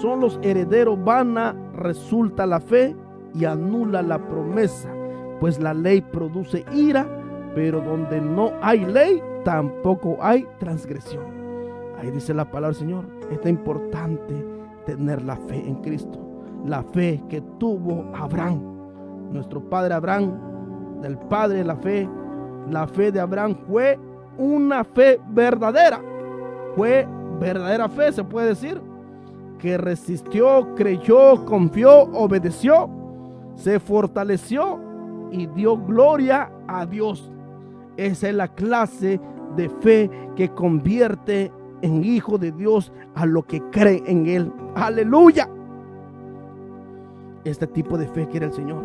son los herederos, vana resulta la fe y anula la promesa, pues la ley produce ira, pero donde no hay ley tampoco hay transgresión. Ahí dice la palabra del Señor. Es importante tener la fe en Cristo, la fe que tuvo Abraham, nuestro padre Abraham, del padre de la fe. La fe de Abraham fue una fe verdadera. Fue verdadera fe, se puede decir, que resistió, creyó, confió, obedeció, se fortaleció y dio gloria a Dios. Esa es la clase de fe que convierte en hijo de Dios a lo que cree en Él. ¡Aleluya! Este tipo de fe quiere el Señor.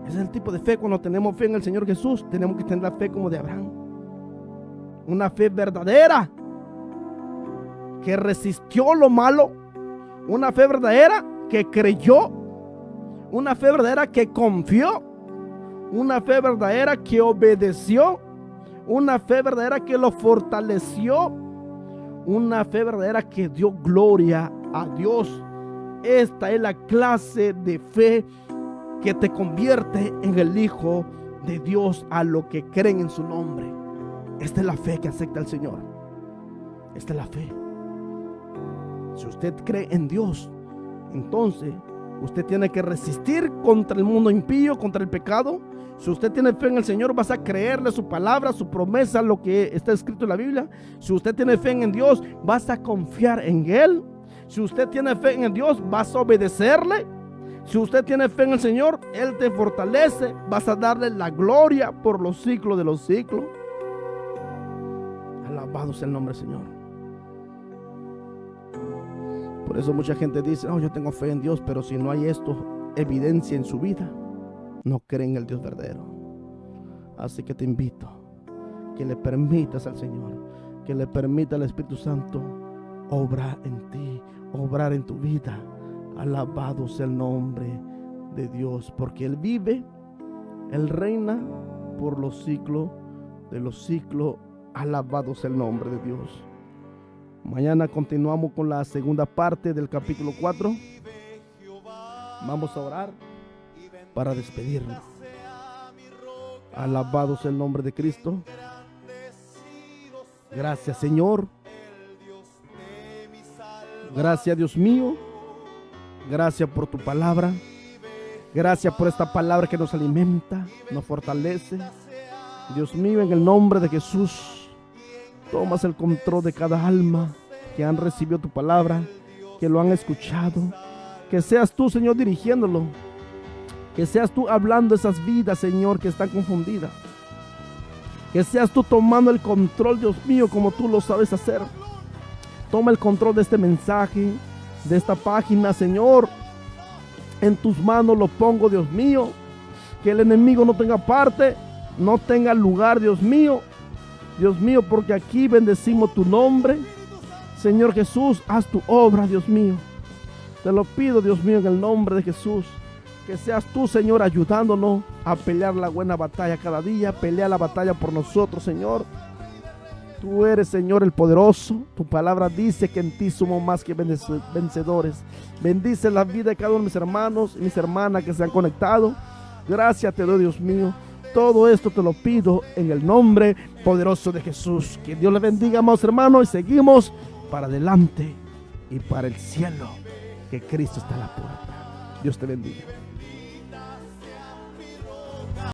Ese es el tipo de fe. Cuando tenemos fe en el Señor Jesús, tenemos que tener la fe como de Abraham. Una fe verdadera que resistió lo malo. Una fe verdadera que creyó. Una fe verdadera que confió. Una fe verdadera que obedeció. Una fe verdadera que lo fortaleció. Una fe verdadera que dio gloria a Dios. Esta es la clase de fe que te convierte en el Hijo de Dios a lo que creen en su nombre. Esta es la fe que acepta el Señor. Esta es la fe. Si usted cree en Dios, entonces usted tiene que resistir contra el mundo impío, contra el pecado. Si usted tiene fe en el Señor, vas a creerle su palabra, su promesa, lo que está escrito en la Biblia. Si usted tiene fe en Dios, vas a confiar en Él. Si usted tiene fe en Dios, vas a obedecerle. Si usted tiene fe en el Señor, Él te fortalece. Vas a darle la gloria por los siglos de los siglos. Alabado sea el nombre del Señor. Por eso mucha gente dice: oh, yo tengo fe en Dios, pero si no hay esto, evidencia en su vida, no creen en el Dios verdadero. Así que te invito que le permitas al Señor, que le permita al Espíritu Santo obrar en ti, obrar en tu vida. Alabado sea el nombre de Dios, porque Él vive, Él reina por los siglos de los siglos. Alabado sea el nombre de Dios. Mañana continuamos con la segunda parte del capítulo 4. Vamos a orar para despedirnos. Alabado sea el nombre de Cristo. Gracias, Señor. Gracias, Dios mío. Gracias por tu palabra. Gracias por esta palabra que nos alimenta, nos fortalece. Dios mío, en el nombre de Jesús, tomas el control de cada alma que han recibido tu palabra, que lo han escuchado. Que seas tú, Señor, dirigiéndolo. Que seas tú hablando a esas vidas, Señor, que están confundidas. Que seas tú tomando el control, Dios mío, como tú lo sabes hacer. Toma el control de este mensaje, de esta página, Señor. En tus manos lo pongo, Dios mío. Que el enemigo no tenga parte, no tenga lugar, Dios mío. Dios mío, porque aquí bendecimos tu nombre. Señor Jesús, haz tu obra, Dios mío. Te lo pido, Dios mío, en el nombre de Jesús. Que seas tú, Señor, ayudándonos a pelear la buena batalla cada día. Pelea la batalla por nosotros, Señor. Tú eres, Señor, el poderoso. Tu palabra dice que en ti somos más que vencedores. Bendice la vida de cada uno de mis hermanos y mis hermanas que se han conectado. Gracias te doy, Dios mío. Todo esto te lo pido en el nombre poderoso de Jesús. Que Dios le bendiga, amados hermanos, y seguimos para adelante y para el cielo, que Cristo está a la puerta. Dios te bendiga.